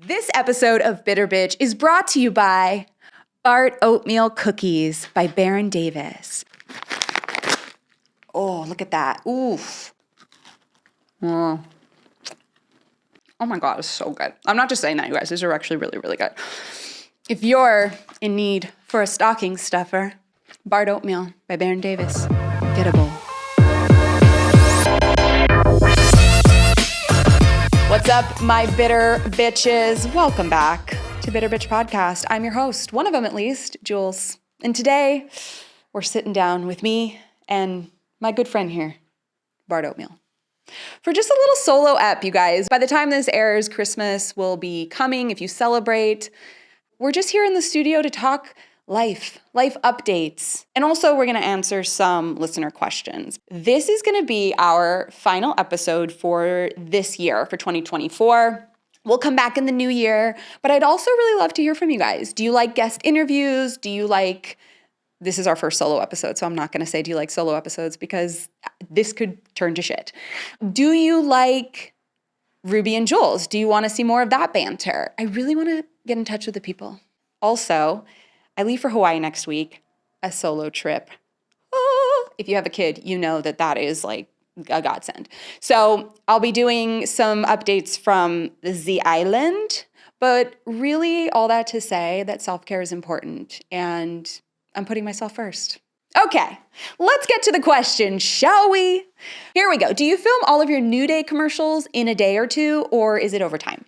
This episode of Bitter Bitch is brought to you by Bart Oatmeal Cookies by Baron Davis. Oh, look at that. Oof. Oh my God, it's so good. I'm not just saying that, you guys. These are actually really, really good. If you're in need for a stocking stuffer, Bart Oatmeal by Baron Davis. Get a bowl. What's up, my bitter bitches? Welcome back to Bitter Bitch Podcast. I'm your host, one of them at least, Jules. And today, we're sitting down with me and my good friend here, Bart Oatmeal, for just a little solo ep, you guys. By the time this airs, Christmas will be coming if you celebrate. We're just here in the studio to talk life updates. And also we're gonna answer some listener questions. This is gonna be our final episode for this year, for 2024. We'll come back in the new year, but I'd also really love to hear from you guys. Do you like guest interviews? This is our first solo episode, so I'm not gonna say do you like solo episodes because this could turn to shit. Do you like Ruby and Jules? Do you wanna see more of that banter? I really wanna get in touch with the people. Also, I leave for Hawaii next week, a solo trip. If you have a kid, you know that is like a godsend. So I'll be doing some updates from the island, but really all that to say that self-care is important and I'm putting myself first. Okay, let's get to the question, shall we? Here we go. Do you film all of your New Day commercials in a day or two, or is it over time?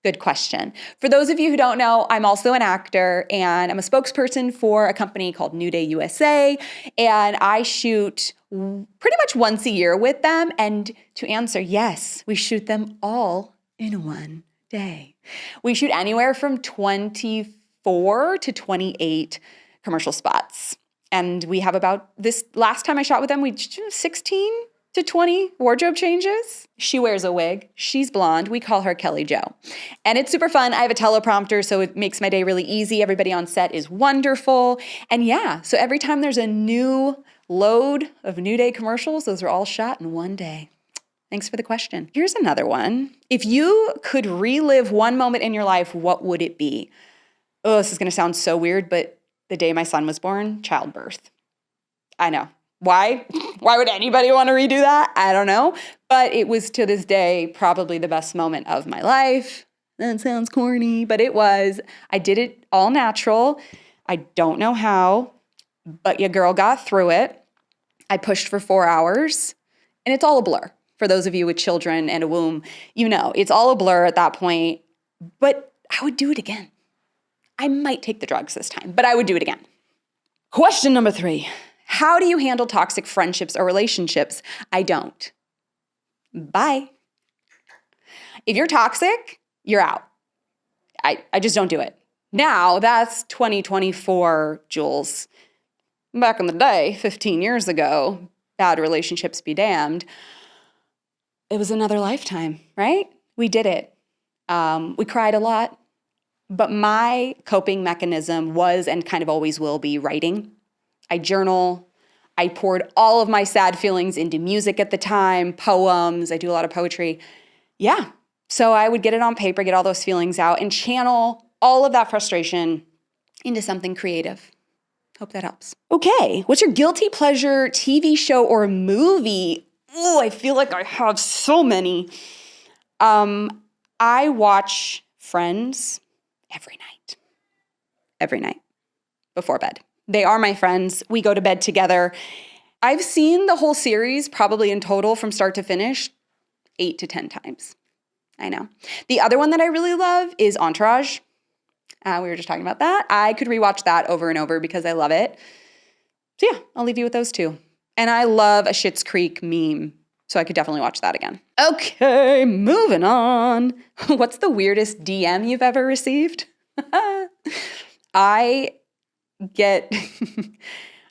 Good question. For those of you who don't know, I'm also an actor and I'm a spokesperson for a company called New Day USA, and I shoot pretty much once a year with them. And to answer, yes, we shoot them all in one day. We shoot anywhere from 24 to 28 commercial spots. And we have about this last time I shot with them, we did 16 to 20 wardrobe changes. She wears a wig. She's blonde. We call her Kelly Jo. And it's super fun. I have a teleprompter, so it makes my day really easy. Everybody on set is wonderful. And yeah, so every time there's a new load of New Day commercials, those are all shot in one day. Thanks for the question. Here's another one. If you could relive one moment in your life, what would it be? Oh, this is gonna sound so weird, but the day my son was born, childbirth. I know. Why? Why would anybody want to redo that? I don't know. But it was, to this day, probably the best moment of my life. That sounds corny, but it was. I did it all natural. I don't know how, but your girl got through it. I pushed for 4 hours, and it's all a blur. For those of you with children and a womb, you know, it's all a blur at that point, but I would do it again. I might take the drugs this time, but I would do it again. Question number 3. How do you handle toxic friendships or relationships? I don't. Bye. If you're toxic, you're out. I just don't do it. Now, that's 2024, Jules. Back in the day, 15 years ago, bad relationships be damned. It was another lifetime, right? We did it. We cried a lot. But my coping mechanism was and kind of always will be writing. I journal. I poured all of my sad feelings into music at the time, poems. I do a lot of poetry. Yeah. So I would get it on paper, get all those feelings out, and channel all of that frustration into something creative. Hope that helps. Okay. What's your guilty pleasure TV show or movie? Oh, I feel like I have so many. I watch Friends every night. Every night. Before bed. They are my friends. We go to bed together. I've seen the whole series probably in total from start to finish 8 to 10 times. I know. The other one that I really love is Entourage. We were just talking about that. I could rewatch that over and over because I love it. So yeah, I'll leave you with those two. And I love a Schitt's Creek meme, so I could definitely watch that again. Okay, moving on. What's the weirdest DM you've ever received? I get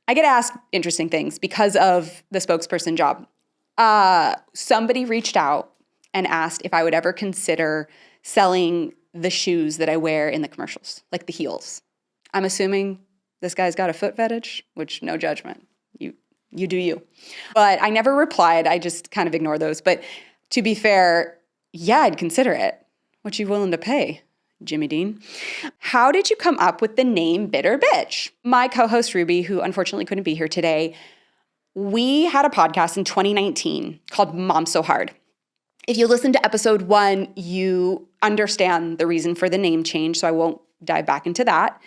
asked interesting things because of the spokesperson job. Somebody reached out and asked if I would ever consider selling the shoes that I wear in the commercials, like the heels. I'm assuming this guy's got a foot fetish, which no judgment. You do you. But I never replied. I just kind of ignore those. But to be fair, yeah, I'd consider it. What you willing to pay, Jimmy Dean? How did you come up with the name Bitter Bitch? My co-host Ruby, who unfortunately couldn't be here today, we had a podcast in 2019 called Mom So Hard. If you listen to episode 1, you understand the reason for the name change, so I won't dive back into that.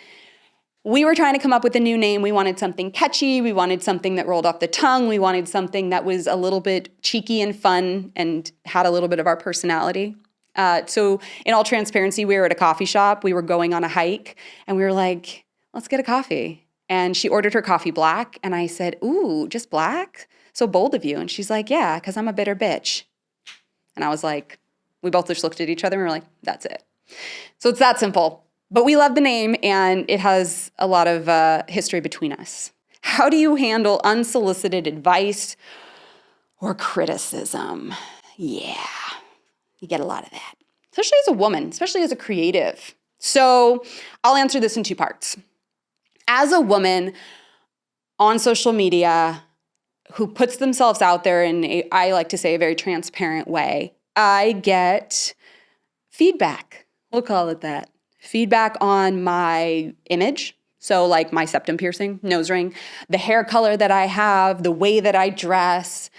We were trying to come up with a new name. We wanted something catchy. We wanted something that rolled off the tongue. We wanted something that was a little bit cheeky and fun and had a little bit of our personality. So in all transparency, we were at a coffee shop. We were going on a hike, and we were like, let's get a coffee. And she ordered her coffee black, and I said, ooh, just black? So bold of you. And she's like, yeah, because I'm a bitter bitch. And I was like, we both just looked at each other and we were like, that's it. So it's that simple. But we love the name, and it has a lot of history between us. How do you handle unsolicited advice or criticism? Yeah, you get a lot of that, especially as a woman, especially as a creative. So I'll answer this in 2 parts. As a woman on social media who puts themselves out there in, I like to say, a very transparent way, I get feedback. We'll call it that. Feedback on my image. So like my septum piercing, nose ring, the hair color that I have, the way that I dress.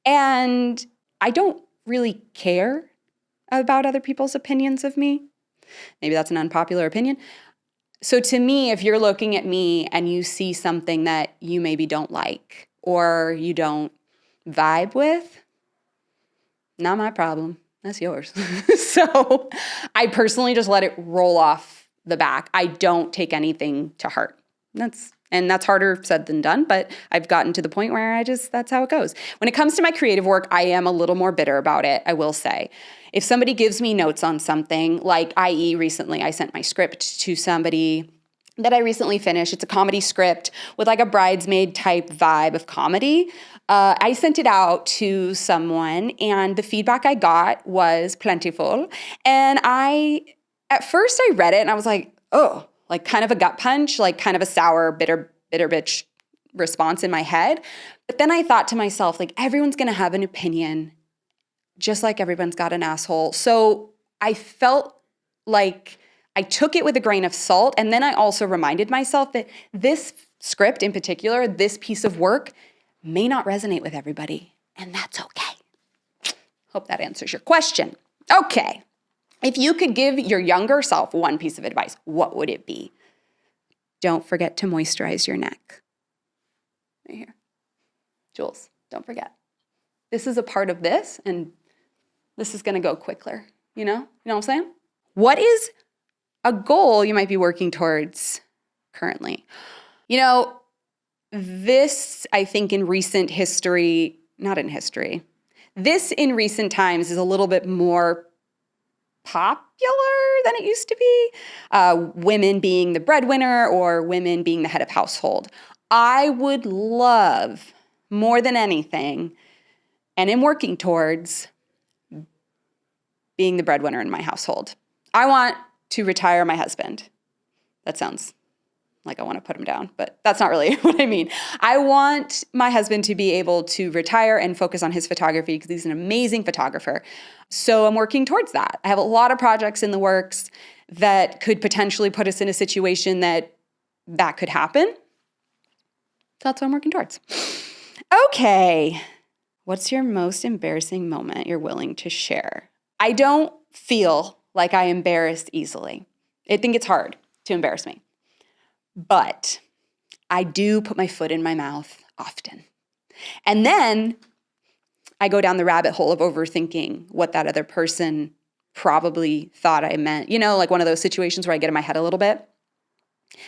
And I don't really care about other people's opinions of me. Maybe that's an unpopular opinion. So to me, if you're looking at me and you see something that you maybe don't like or you don't vibe with, not my problem. That's yours. So I personally just let it roll off the back. I don't take anything to heart. That's harder said than done, but I've gotten to the point where that's how it goes. When it comes to my creative work, I am a little more bitter about it, I will say. If somebody gives me notes on something, like i.e. recently I sent my script to somebody that I recently finished. It's a comedy script with like a bridesmaid type vibe of comedy. I sent it out to someone, and the feedback I got was plentiful. And at first I read it and I was like, oh, like kind of a gut punch, like kind of a sour, bitter bitch response in my head. But then I thought to myself, like, everyone's going to have an opinion, just like everyone's got an asshole. So I felt like I took it with a grain of salt. And then I also reminded myself that this script in particular, this piece of work, may not resonate with everybody, and that's okay. Hope that answers your question. Okay. If you could give your younger self one piece of advice, what would it be? Don't forget to moisturize your neck. Right here. Jules, don't forget. This is a part of this, and this is going to go quicker. You know what I'm saying? What is a goal you might be working towards currently? This, I think in recent history, this in recent times is a little bit more popular than it used to be. Women being the breadwinner or women being the head of household. I would love more than anything, and am working towards being the breadwinner in my household. I want to retire my husband. That sounds like I want to put him down, but that's not really what I mean. I want my husband to be able to retire and focus on his photography because he's an amazing photographer. So I'm working towards that. I have a lot of projects in the works that could potentially put us in a situation that could happen. That's what I'm working towards. Okay. What's your most embarrassing moment you're willing to share? I don't feel like I embarrass easily. I think it's hard to embarrass me. But I do put my foot in my mouth often. And then I go down the rabbit hole of overthinking what that other person probably thought I meant. Like one of those situations where I get in my head a little bit.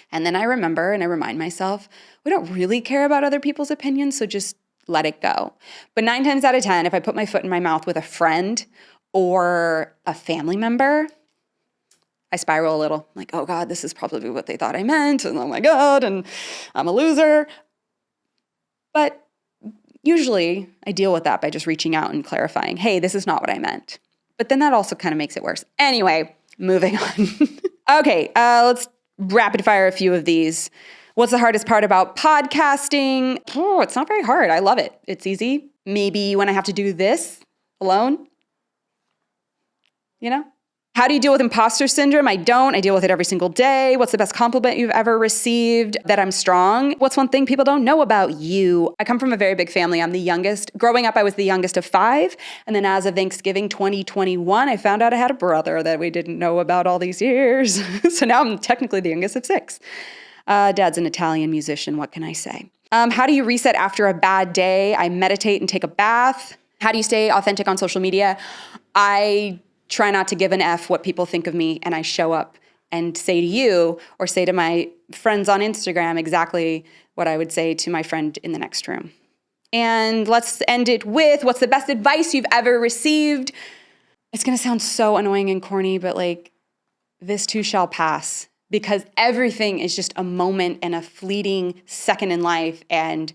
And then I remember and I remind myself, we don't really care about other people's opinions, so just let it go. But 9 times out of 10, if I put my foot in my mouth with a friend or a family member, I spiral a little, I'm like, oh God, this is probably what they thought I meant, and oh my God, and I'm a loser. But usually I deal with that by just reaching out and clarifying, hey, this is not what I meant. But then that also kind of makes it worse. Anyway, moving on. Okay, let's rapid fire a few of these. What's the hardest part about podcasting? Oh, it's not very hard. I love it. It's easy. Maybe when I have to do this alone, How do you deal with imposter syndrome? I don't. I deal with it every single day. What's the best compliment you've ever received? That I'm strong. What's one thing people don't know about you? I come from a very big family. I'm the youngest. Growing up, I was the youngest of 5. And then as of Thanksgiving 2021, I found out I had a brother that we didn't know about all these years. So now I'm technically the youngest of 6. Dad's an Italian musician. What can I say? How do you reset after a bad day? I meditate and take a bath. How do you stay authentic on social media? I try not to give an F what people think of me, and I show up and say to you or say to my friends on Instagram exactly what I would say to my friend in the next room. And let's end it with, what's the best advice you've ever received? It's going to sound so annoying and corny, but like, this too shall pass, because everything is just a moment and a fleeting second in life, and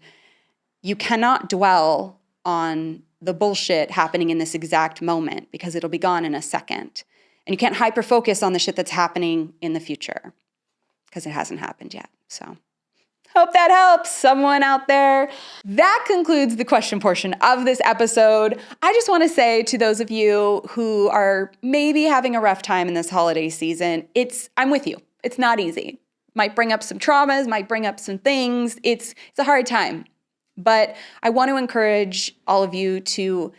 you cannot dwell on the bullshit happening in this exact moment because it'll be gone in a second. And you can't hyper-focus on the shit that's happening in the future because it hasn't happened yet. So hope that helps someone out there. That concludes the question portion of this episode. I just want to say to those of you who are maybe having a rough time in this holiday season, I'm with you. It's not easy. Might bring up some traumas, might bring up some things. It's a hard time. But I want to encourage all of you to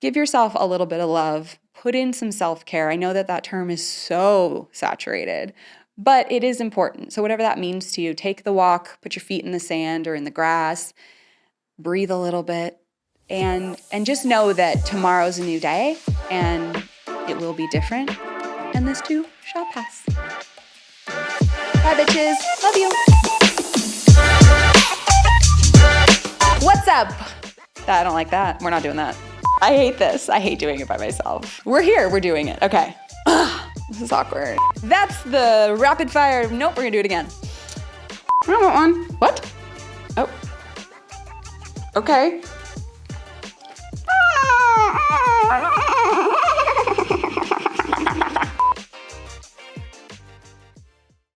give yourself a little bit of love, put in some self-care. I know that term is so saturated, but it is important. So whatever that means to you, take the walk, put your feet in the sand or in the grass, breathe a little bit, and just know that tomorrow's a new day and it will be different, and this too shall pass. Bye, bitches. Love you. What's up? I don't like that. We're not doing that. I hate this. I hate doing it by myself. We're here. We're doing it. Okay. This is awkward. That's the rapid fire. Nope, we're gonna do it again. I don't want one. What? Oh. Okay.